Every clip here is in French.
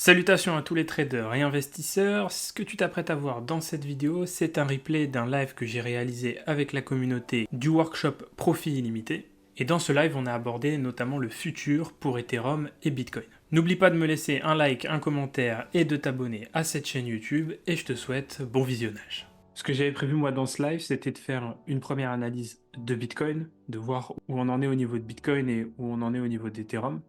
Salutations à tous les traders et investisseurs, ce que tu t'apprêtes à voir dans cette vidéo, c'est un replay d'un live que j'ai réalisé avec la communauté du workshop Profit Illimité. Et dans ce live, on a abordé notamment le futur pour Ethereum et Bitcoin. N'oublie pas de me laisser un like, un commentaire et de t'abonner à cette chaîne YouTube et je te souhaite bon visionnage. Ce que j'avais prévu moi dans ce live, c'était de faire une première analyse de Bitcoin, de voir où on en est au niveau de Bitcoin et où on en est au niveau d'Ethereum.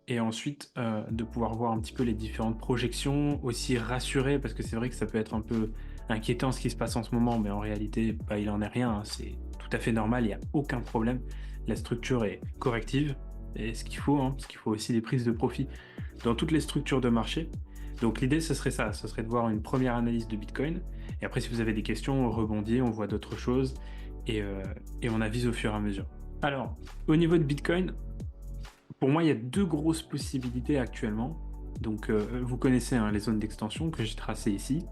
Et ensuite, de pouvoir voir un petit peu les différentes projections, aussi rassurer, parce que c'est vrai que ça peut être un peu inquiétant ce qui se passe en ce moment, mais en réalité, il en est rien, hein, c'est tout à fait normal, il n'y a aucun problème. La structure est corrective, et ce qu'il faut, hein, parce qu'il faut aussi des prises de profit dans toutes les structures de marché. Donc l'idée, ce serait ça, ce serait de voir une première analyse de Bitcoin, et après, si vous avez des questions, on rebondit, on voit d'autres choses, et on avise au fur et à mesure. Alors, au niveau de Bitcoin, pour moi, il y a deux grosses possibilités actuellement. Donc, vous connaissez hein, les zones d'extension que j'ai tracées ici.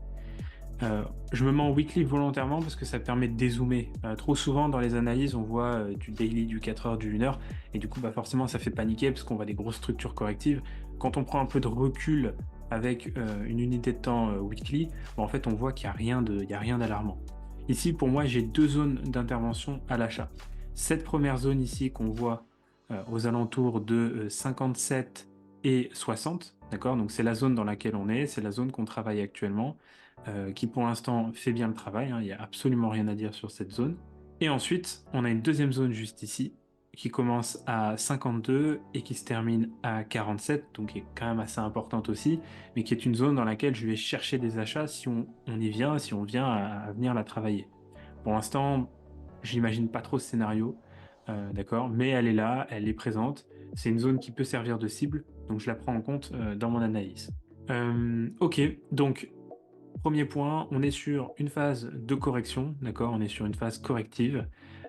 Je me mets en weekly volontairement parce que ça permet de dézoomer. Trop souvent, dans les analyses, on voit du daily, du 4 heures, du 1 heure. Et du coup, forcément, ça fait paniquer parce qu'on voit des grosses structures correctives. Quand on prend un peu de recul avec une unité de temps weekly, en fait, on voit qu'il n'y a rien d'alarmant. Ici, pour moi, j'ai deux zones d'intervention à l'achat. Cette première zone ici qu'on voit aux alentours de 57 et 60, d'accord? Donc c'est la zone dans laquelle on est, c'est la zone qu'on travaille actuellement, qui pour l'instant fait bien le travail, hein, il n'y a absolument rien à dire sur cette zone. Et ensuite, on a une deuxième zone juste ici, qui commence à 52 et qui se termine à 47, donc qui est quand même assez importante aussi, mais qui est une zone dans laquelle je vais chercher des achats si on y vient, si on vient à venir la travailler. Pour l'instant, je n'imagine pas trop ce scénario. D'accord, mais elle est là, elle est présente. C'est une zone qui peut servir de cible, donc je la prends en compte dans mon analyse. Ok, donc premier point, on est sur une phase de correction, d'accord, on est sur une phase corrective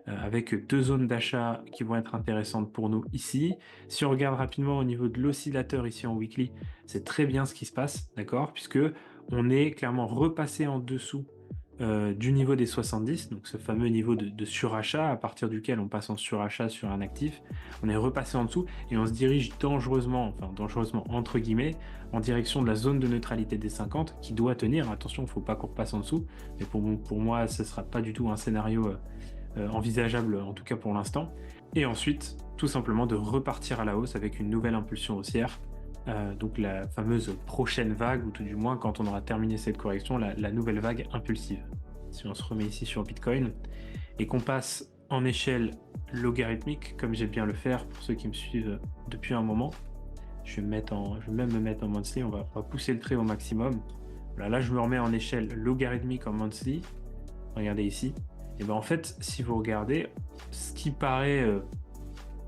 avec deux zones d'achat qui vont être intéressantes pour nous ici. Si on regarde rapidement au niveau de l'oscillateur ici en weekly, c'est très bien ce qui se passe, d'accord, puisque on est clairement repassé en dessous du niveau des 70, donc ce fameux niveau de surachat à partir duquel on passe en surachat sur un actif, on est repassé en dessous et on se dirige dangereusement, enfin dangereusement entre guillemets, en direction de la zone de neutralité des 50 qui doit tenir. Attention, il ne faut pas qu'on repasse en dessous, mais pour moi, ce ne sera pas du tout un scénario envisageable, en tout cas pour l'instant. Et ensuite, tout simplement de repartir à la hausse avec une nouvelle impulsion haussière. Donc la fameuse prochaine vague, ou tout du moins quand on aura terminé cette correction, la nouvelle vague impulsive. Si on se remet ici sur Bitcoin et qu'on passe en échelle logarithmique, comme j'aime bien le faire pour ceux qui me suivent depuis un moment, je vais même me mettre en monthly, on va pousser le trait au maximum. Voilà, là je me remets en échelle logarithmique en monthly, regardez ici, et en fait si vous regardez, ce qui paraît,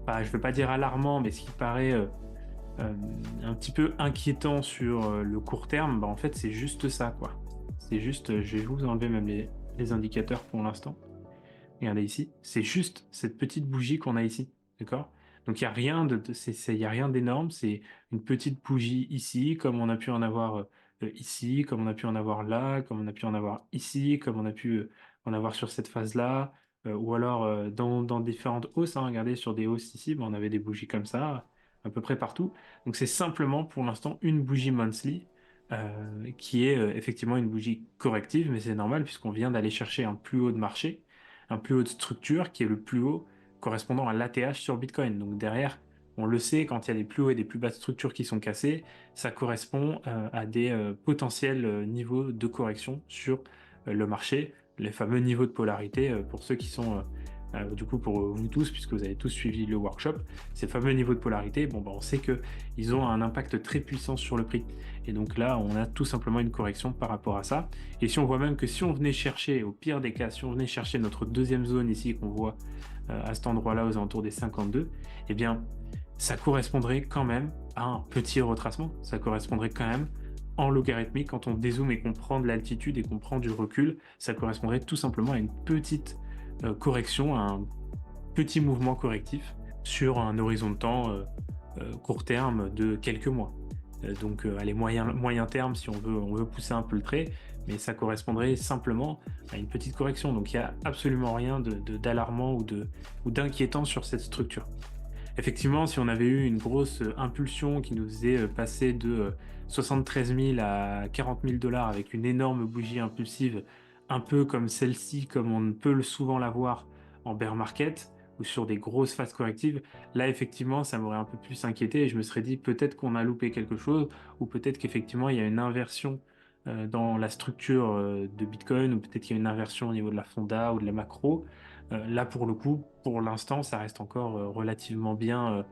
je ne veux pas dire alarmant, mais ce qui paraît un petit peu inquiétant sur le court terme, en fait c'est juste ça quoi. C'est juste, je vais vous enlever même les indicateurs pour l'instant. Regardez ici, c'est juste cette petite bougie qu'on a ici, d'accord? Donc il n'y a rien y a rien d'énorme, c'est une petite bougie ici, comme on a pu en avoir ici, comme on a pu en avoir là, comme on a pu en avoir ici, comme on a pu en avoir sur cette phase-là, ou alors dans différentes hausses, hein, regardez sur des hausses ici, on avait des bougies comme ça, à peu près partout. Donc c'est simplement pour l'instant une bougie monthly, qui est effectivement une bougie corrective, mais c'est normal puisqu'on vient d'aller chercher un plus haut de marché, un plus haut de structure qui est le plus haut correspondant à l'ATH sur Bitcoin. Donc derrière, on le sait, quand il y a des plus hauts et des plus basses structures qui sont cassées, ça correspond à des potentiels niveaux de correction sur le marché, les fameux niveaux de polarité pour ceux qui sont du coup pour vous tous, puisque vous avez tous suivi le workshop, ces fameux niveaux de polarité, on sait qu'ils ont un impact très puissant sur le prix. Et donc là, on a tout simplement une correction par rapport à ça. Et si on voit même que si on venait chercher, au pire des cas, si on venait chercher notre deuxième zone ici qu'on voit à cet endroit-là aux alentours des 52, eh bien, ça correspondrait quand même à un petit retracement. Ça correspondrait quand même en logarithmique, quand on dézoome et qu'on prend de l'altitude et qu'on prend du recul, ça correspondrait tout simplement à une petite correction, un petit mouvement correctif sur un horizon de temps court terme de quelques mois. Donc allez, moyen terme si on veut pousser un peu le trait, mais ça correspondrait simplement à une petite correction. Donc il n'y a absolument rien d'alarmant ou d'inquiétant sur cette structure. Effectivement, si on avait eu une grosse impulsion qui nous faisait passer de 73 000 à 40 000 dollars avec une énorme bougie impulsive, un peu comme celle-ci, comme on peut souvent la voir en bear market ou sur des grosses phases correctives, là effectivement ça m'aurait un peu plus inquiété et je me serais dit peut-être qu'on a loupé quelque chose ou peut-être qu'effectivement il y a une inversion dans la structure de Bitcoin ou peut-être qu'il y a une inversion au niveau de la fonda ou de la macro. Là, pour le coup, pour l'instant, ça reste encore relativement bien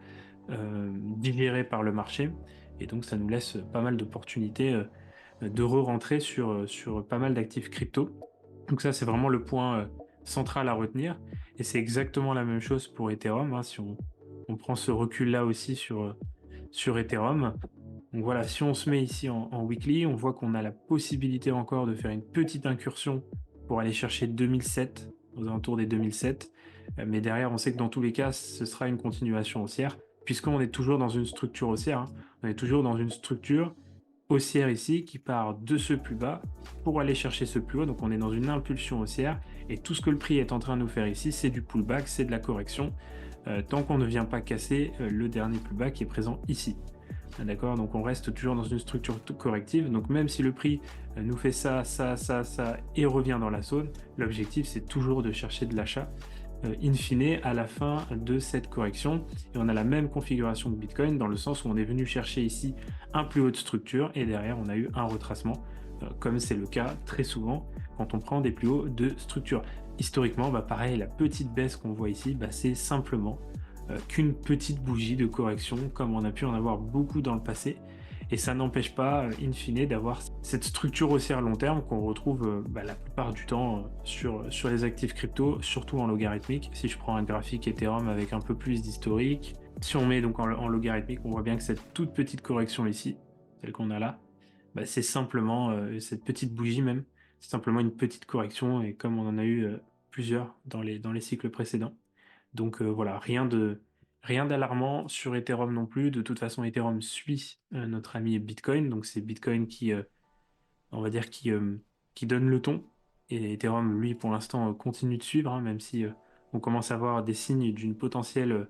digéré par le marché. Et donc, ça nous laisse pas mal d'opportunités de re-rentrer sur pas mal d'actifs crypto. Donc ça, c'est vraiment le point central à retenir. Et c'est exactement la même chose pour Ethereum, hein, si on prend ce recul-là aussi sur Ethereum. Donc voilà, si on se met ici en weekly, on voit qu'on a la possibilité encore de faire une petite incursion pour aller chercher 2007, aux alentours des 2007. Mais derrière, on sait que dans tous les cas, ce sera une continuation haussière, puisqu'on est toujours dans une structure haussière, hein. On est toujours dans une structure haussière ici qui part de ce plus bas pour aller chercher ce plus haut. Donc on est dans une impulsion haussière et tout ce que le prix est en train de nous faire ici, c'est du pullback, c'est de la correction, tant qu'on ne vient pas casser le dernier plus bas qui est présent ici. D'accord, donc on reste toujours dans une structure corrective. Donc même si le prix nous fait ça et revient dans la zone, l'objectif c'est toujours de chercher de l'achat in fine à la fin de cette correction. Et on a la même configuration de Bitcoin dans le sens où on est venu chercher ici un plus haut de structure et derrière on a eu un retracement, comme c'est le cas très souvent quand on prend des plus hauts de structure. Historiquement, pareil, la petite baisse qu'on voit ici, c'est simplement qu'une petite bougie de correction comme on a pu en avoir beaucoup dans le passé et ça n'empêche pas in fine d'avoir cette structure haussière long terme qu'on retrouve la plupart du temps sur les actifs crypto, surtout en logarithmique. Si je prends un graphique Ethereum avec un peu plus d'historique, si on met donc en logarithmique, on voit bien que cette toute petite correction ici, celle qu'on a là, c'est simplement cette petite bougie même, c'est simplement une petite correction et comme on en a eu plusieurs dans les cycles précédents. Donc voilà, rien d'alarmant sur Ethereum non plus. De toute façon, Ethereum suit notre ami Bitcoin, donc c'est Bitcoin qui, on va dire, qui donne le ton. Et Ethereum, lui, pour l'instant, continue de suivre, hein, même si on commence à voir des signes d'une potentielle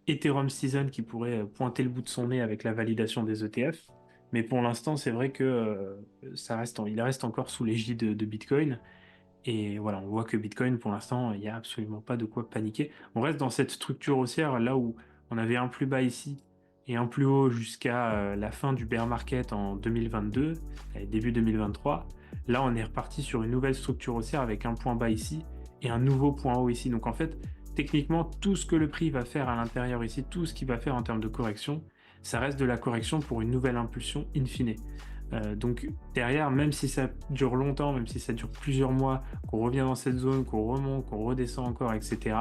Ethereum season qui pourrait pointer le bout de son nez avec la validation des ETF. Mais pour l'instant, c'est vrai que il reste encore sous l'égide de Bitcoin. Et voilà, on voit que Bitcoin, pour l'instant, il n'y a absolument pas de quoi paniquer. On reste dans cette structure haussière, là où on avait un plus bas ici et un plus haut jusqu'à la fin du bear market en 2022, et début 2023. Là, on est reparti sur une nouvelle structure haussière avec un point bas ici et un nouveau point haut ici. Donc en fait, techniquement, tout ce que le prix va faire à l'intérieur ici, tout ce qu'il va faire en termes de correction, ça reste de la correction pour une nouvelle impulsion in fine. Donc derrière, même si ça dure longtemps, même si ça dure plusieurs mois, qu'on revient dans cette zone, qu'on remonte, qu'on redescend encore, etc.,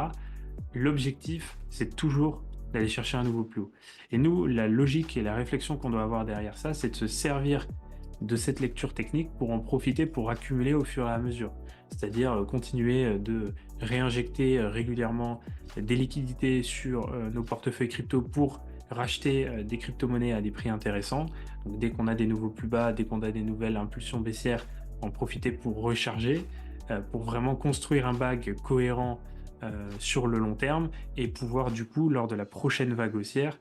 l'objectif, c'est toujours d'aller chercher un nouveau plus haut. Et nous, la logique et la réflexion qu'on doit avoir derrière ça, c'est de se servir de cette lecture technique pour en profiter, pour accumuler au fur et à mesure. C'est-à-dire continuer de réinjecter régulièrement des liquidités sur nos portefeuilles crypto pour racheter des crypto-monnaies à des prix intéressants. Donc dès qu'on a des nouveaux plus bas, dès qu'on a des nouvelles impulsions baissières, en profiter pour recharger, pour vraiment construire un bag cohérent sur le long terme et pouvoir du coup, lors de la prochaine vague haussière,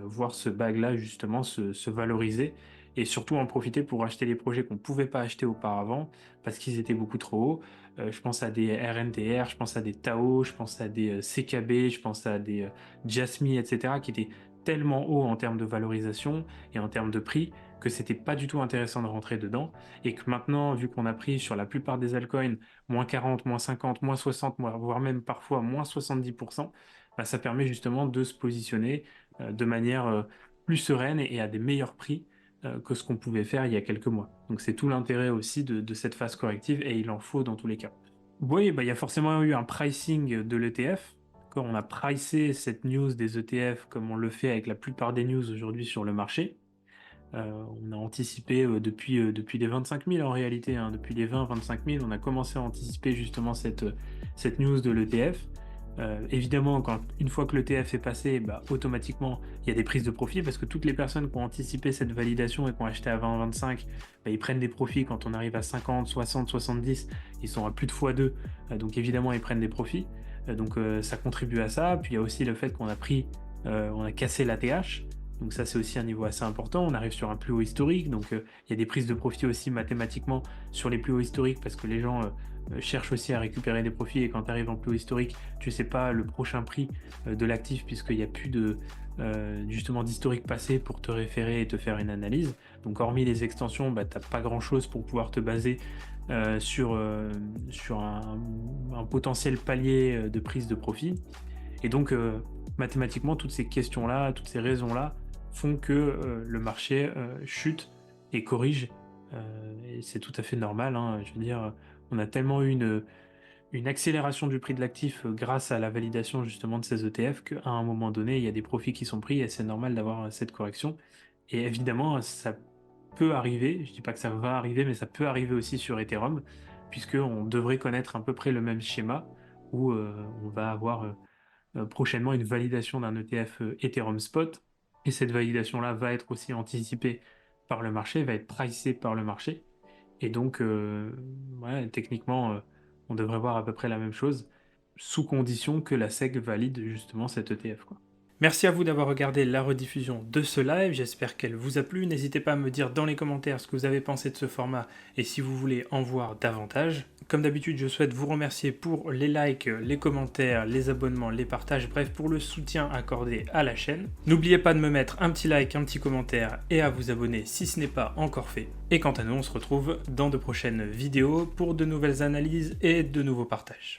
voir ce bag-là justement se valoriser et surtout en profiter pour acheter les projets qu'on ne pouvait pas acheter auparavant parce qu'ils étaient beaucoup trop hauts. Je pense à des RNTR, je pense à des Tao, je pense à des CKB, je pense à des Jasmy, etc. qui étaient tellement hauts en termes de valorisation et en termes de prix que c'était pas du tout intéressant de rentrer dedans et que maintenant, vu qu'on a pris sur la plupart des altcoins moins 40, moins 50, moins 60, voire même parfois moins 70%, ça permet justement de se positionner de manière plus sereine et à des meilleurs prix que ce qu'on pouvait faire il y a quelques mois. Donc c'est tout l'intérêt aussi de cette phase corrective et il en faut dans tous les cas. Oui, il y a forcément eu un pricing de l'ETF. Quand on a pricé cette news des ETF comme on le fait avec la plupart des news aujourd'hui sur le marché. On a anticipé depuis les 25 000 en réalité, hein, depuis les 20-25 000, on a commencé à anticiper justement cette news de l'ETF. Évidemment, une fois que l'ETF est passé, automatiquement, il y a des prises de profit parce que toutes les personnes qui ont anticipé cette validation et qui ont acheté à 20-25, ils prennent des profits quand on arrive à 50, 60, 70, ils sont à plus de x2, donc évidemment, ils prennent des profits. Donc ça contribue à ça. Puis il y a aussi le fait qu'on a pris on a cassé l'ATH. Donc ça, c'est aussi un niveau assez important. On arrive sur un plus haut historique. Donc il y a des prises de profit aussi mathématiquement sur les plus hauts historiques parce que les gens cherchent aussi à récupérer des profits. Et quand tu arrives en plus haut historique, tu sais pas le prochain prix de l'actif puisqu'il n'y a plus justement d'historique passé pour te référer et te faire une analyse. Donc hormis les extensions, tu n'as pas grand-chose pour pouvoir te baser sur un potentiel palier de prise de profit. Et donc mathématiquement, toutes ces questions-là, toutes ces raisons-là font que le marché chute et corrige. Et c'est tout à fait normal, hein. Je veux dire, on a tellement eu une accélération du prix de l'actif grâce à la validation justement de ces ETF qu'à un moment donné, il y a des profits qui sont pris et c'est normal d'avoir cette correction. Et évidemment, ça peut arriver, je dis pas que ça va arriver, mais ça peut arriver aussi sur Ethereum, puisqu'on devrait connaître à peu près le même schéma où on va avoir prochainement une validation d'un ETF Ethereum Spot. Et cette validation-là va être aussi anticipée par le marché, va être pricée par le marché. Et donc, ouais, techniquement, on devrait voir à peu près la même chose, sous condition que la SEC valide justement cet ETF, quoi. Merci à vous d'avoir regardé la rediffusion de ce live, j'espère qu'elle vous a plu. N'hésitez pas à me dire dans les commentaires ce que vous avez pensé de ce format et si vous voulez en voir davantage. Comme d'habitude, je souhaite vous remercier pour les likes, les commentaires, les abonnements, les partages, bref, pour le soutien accordé à la chaîne. N'oubliez pas de me mettre un petit like, un petit commentaire et à vous abonner si ce n'est pas encore fait. Et quant à nous, on se retrouve dans de prochaines vidéos pour de nouvelles analyses et de nouveaux partages.